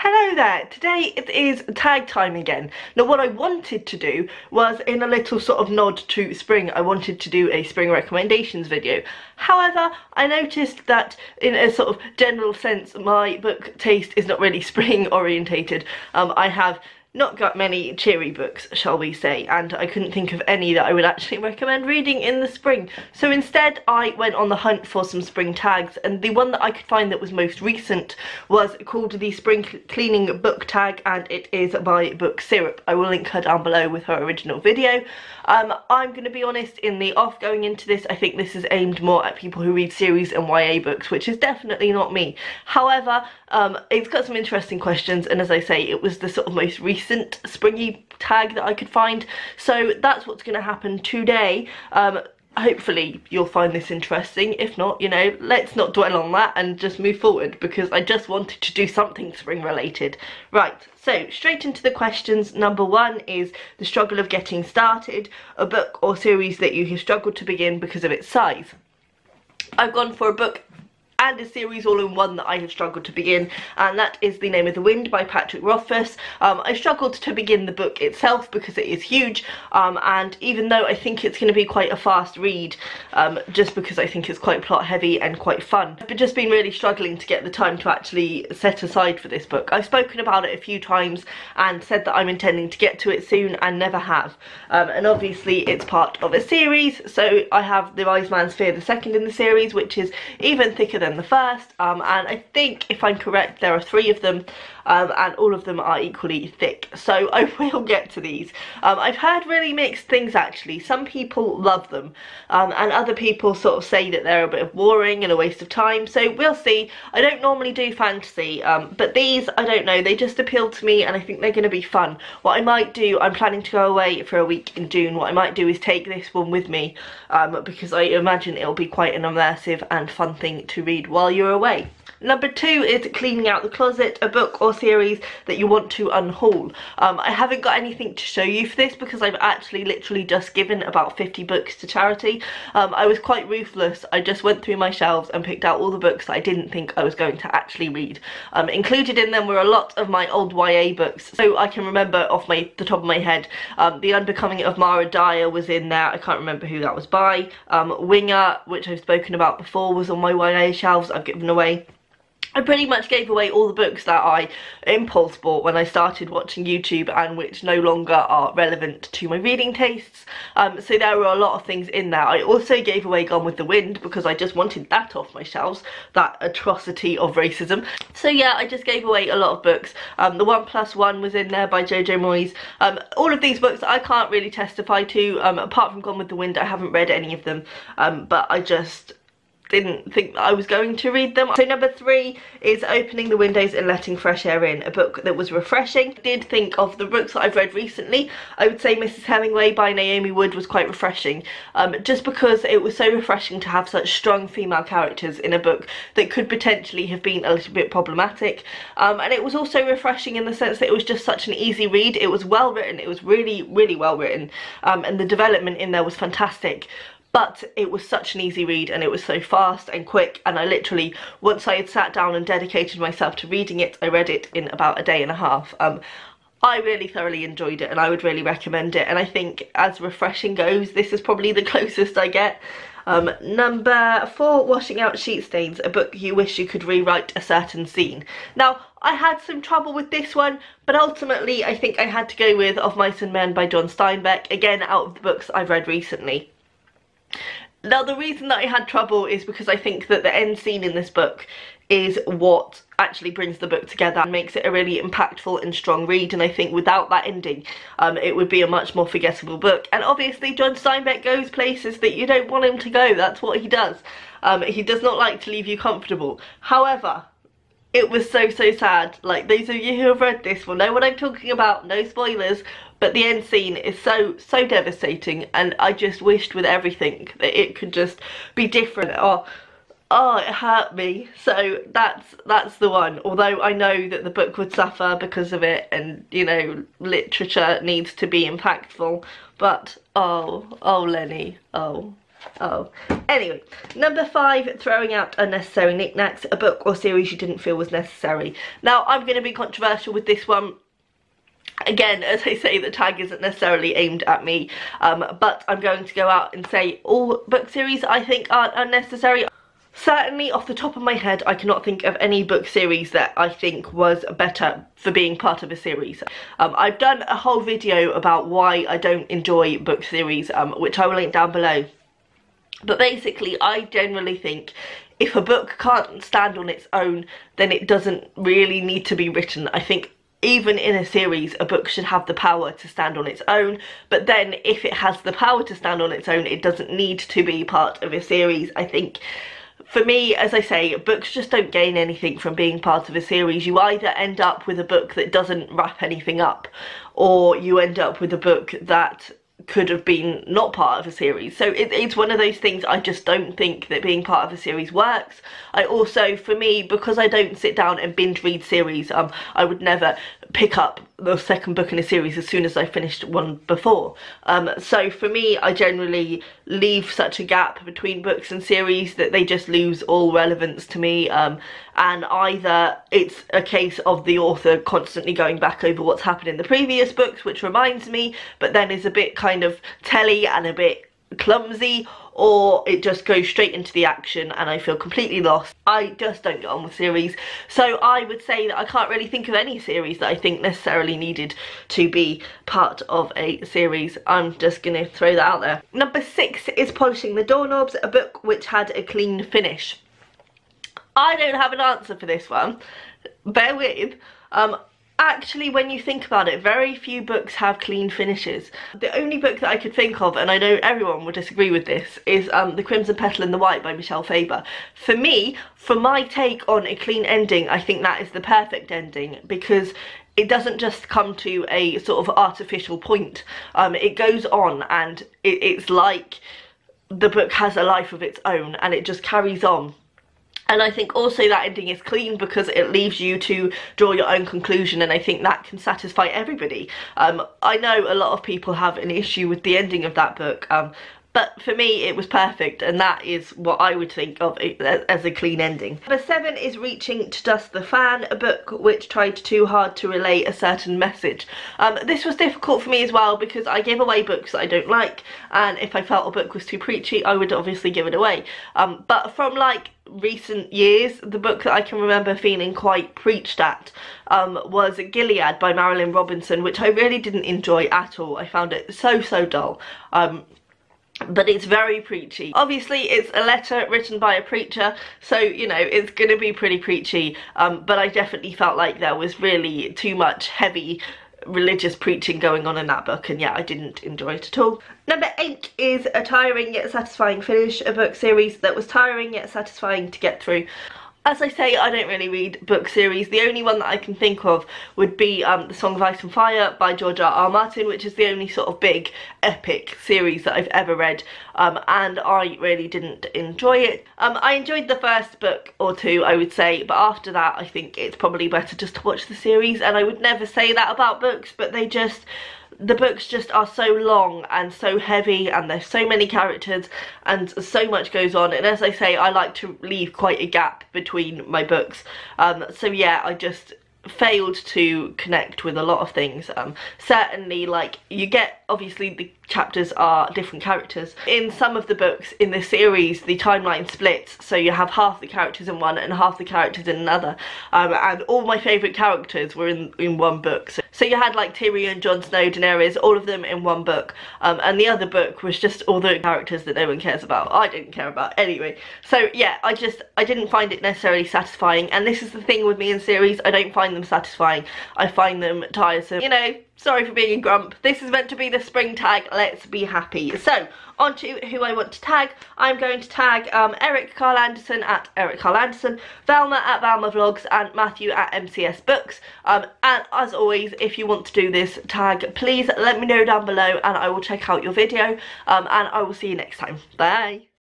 Hello there, today it is tag time again. Now what I wanted to do was, in a little sort of nod to spring, I wanted to do a spring recommendations video. However, I noticed that in a sort of general sense my book taste is not really spring orientated. I have not got many cheery books, shall we say, and I couldn't think of any that I would actually recommend reading in the spring. So instead I went on the hunt for some spring tags, and the one that I could find that was most recent was called the Spring Cleaning Book Tag, and it is by Book Syrup. I will link her down below with her original video. I'm going to be honest, in the off going into this, I think this is aimed more at people who read series and YA books, which is definitely not me. However, it's got some interesting questions, and as I say, it was the sort of most recent springy tag that I could find, so that's what's going to happen today. Hopefully you'll find this interesting. If not, you know, let's not dwell on that and just move forward, because I just wanted to do something spring related. Right, so straight into the questions. Number one is the struggle of getting started, a book or series that you have struggled to begin because of its size. I've gone for a book and a series all in one that I have struggled to begin, and that is The Name of the Wind by Patrick Rothfuss. I struggled to begin the book itself because it is huge, and even though I think it's going to be quite a fast read, just because I think it's quite plot heavy and quite fun, I've just been really struggling to get the time to actually set aside for this book. I've spoken about it a few times and said that I'm intending to get to it soon and never have, and obviously it's part of a series, so I have The Wise Man's Fear, the second in the series, which is even thicker than the first, and I think, if I'm correct, there are 3 of them, and all of them are equally thick, so I will get to these. I've heard really mixed things actually. Some people love them, and other people sort of say that they're a bit boring and a waste of time, so we'll see. I don't normally do fantasy, but these, I don't know, they just appeal to me and I think they're going to be fun. What I might do, I'm planning to go away for a week in June, what I might do is take this one with me, because I imagine it'll be quite an immersive and fun thing to read while you're away. Number 2 is Cleaning Out the Closet, a book or series that you want to unhaul. I haven't got anything to show you for this because I've actually literally just given about 50 books to charity. I was quite ruthless. I just went through my shelves and picked out all the books that I didn't think I was going to actually read. Included in them were a lot of my old YA books, so I can remember off the top of my head. The Unbecoming of Mara Dyer was in there. I can't remember who that was by. Winger, which I've spoken about before, was on my YA shelves. I've given away. I pretty much gave away all the books that I impulse bought when I started watching YouTube and which no longer are relevant to my reading tastes. So there were a lot of things in there. I also gave away Gone with the Wind because I just wanted that off my shelves, that atrocity of racism. So yeah, I just gave away a lot of books. The 1+1 was in there by Jojo Moyes. All of these books I can't really testify to. Apart from Gone with the Wind, I haven't read any of them, but I just didn't think that I was going to read them. So number 3 is Opening the Windows and Letting Fresh Air In, a book that was refreshing. I did think of the books that I've read recently. I would say Mrs. Hemingway by Naomi Wood was quite refreshing, just because it was so refreshing to have such strong female characters in a book that could potentially have been a little bit problematic, and it was also refreshing in the sense that it was just such an easy read. It was well written, it was really, really well written, and the development in there was fantastic. But it was such an easy read and it was so fast and quick, and I literally, once I had sat down and dedicated myself to reading it, I read it in about a day and a half. I really thoroughly enjoyed it and I would really recommend it, and I think as refreshing goes, this is probably the closest I get. Number 4, Washing Out Sheet Stains, a book you wish you could rewrite a certain scene. Now, I had some trouble with this one, but ultimately I think I had to go with Of Mice and Men by John Steinbeck, again out of the books I've read recently. Now the reason that I had trouble is because I think that the end scene in this book is what actually brings the book together and makes it a really impactful and strong read, and I think without that ending it would be a much more forgettable book. And obviously John Steinbeck goes places that you don't want him to go. That's what he does. He does not like to leave you comfortable. However, it was so sad. Like, those of you who have read this will know what I'm talking about, no spoilers, but the end scene is so devastating, and I just wished with everything that it could just be different. Oh, it hurt me. So that's the one. Although I know that the book would suffer because of it, and you know, literature needs to be impactful, but oh Lenny, oh. Oh, anyway, number 5, throwing out unnecessary knickknacks, a book or series you didn't feel was necessary. Now, I'm going to be controversial with this one. Again, as I say, the tag isn't necessarily aimed at me, but I'm going to go out and say all book series I think are unnecessary. Certainly, off the top of my head, I cannot think of any book series that I think was better for being part of a series. I've done a whole video about why I don't enjoy book series, which I will link down below. But basically, I generally think if a book can't stand on its own, then it doesn't really need to be written. I think even in a series, a book should have the power to stand on its own, but then if it has the power to stand on its own, it doesn't need to be part of a series. I think, for me, as I say, books just don't gain anything from being part of a series. You either end up with a book that doesn't wrap anything up, or you end up with a book that could have been not part of a series. So it's one of those things. I just don't think that being part of a series works. I also, for me, because I don't sit down and binge read series, I would never pick up the second book in a series as soon as I finished one before. So for me, I generally leave such a gap between books and series that they just lose all relevance to me, and either it's a case of the author constantly going back over what's happened in the previous books, which reminds me, but then is a bit kind of telly and a bit clumsy, or it just goes straight into the action and I feel completely lost. I just don't get on with series. So I would say that I can't really think of any series that I think necessarily needed to be part of a series. I'm just gonna throw that out there. Number 6 is Polishing the Doorknobs, a book which had a clean finish. I don't have an answer for this one. Bear with. Actually, when you think about it, very few books have clean finishes. The only book that I could think of, and I know everyone will disagree with this, is The Crimson Petal and the White by Michelle Faber. For me, for my take on a clean ending, I think that is the perfect ending, because it doesn't just come to a sort of artificial point. It goes on, and it's like the book has a life of its own, and it just carries on. And I think also that ending is clean because it leaves you to draw your own conclusion, and I think that can satisfy everybody. I know a lot of people have an issue with the ending of that book, but for me it was perfect, and that is what I would think of as a clean ending. Number 7 is Reaching to Dust the Fan, a book which tried too hard to relay a certain message. This was difficult for me as well because I give away books that I don't like, and if I felt a book was too preachy I would obviously give it away. But from like recent years, the book that I can remember feeling quite preached at was Gilead by Marilyn Robinson, which I really didn't enjoy at all. I found it so dull. But it's very preachy. Obviously it's a letter written by a preacher, so you know it's gonna be pretty preachy, but I definitely felt like there was really too much heavy religious preaching going on in that book, and yeah, I didn't enjoy it at all. Number 8 is A Tiring Yet Satisfying Finish, a book series that was tiring yet satisfying to get through. As I say, I don't really read book series. The only one that I can think of would be The Song of Ice and Fire by George R.R. Martin, which is the only sort of big epic series that I've ever read, and I really didn't enjoy it. I enjoyed the first book or two, I would say, but after that I think it's probably better just to watch the series, and I would never say that about books, but the books just are so long and so heavy, and there's so many characters and so much goes on, and as I say, I like to leave quite a gap between my books, so yeah, I just failed to connect with a lot of things. Certainly, like, you get, obviously the chapters are different characters. In some of the books in the series, the timeline splits, so you have half the characters in one and half the characters in another, and all my favourite characters were in one book. So you had like Tyrion, Jon Snow, Daenerys, all of them in one book, and the other book was just all the characters that no one cares about. I didn't care about anyway. So yeah, I didn't find it necessarily satisfying, and this is the thing with me in series, I don't find them satisfying, I find them tiresome. You know, sorry for being a grump. This is meant to be the spring tag, let's be happy. So, on to who I want to tag. I'm going to tag Eric Carl Anderson at Eric Carl Anderson, Velma at Velma Vlogs, and Matthew at MCS Books. And as always, if you want to do this tag, please let me know down below and I will check out your video, and I will see you next time. Bye!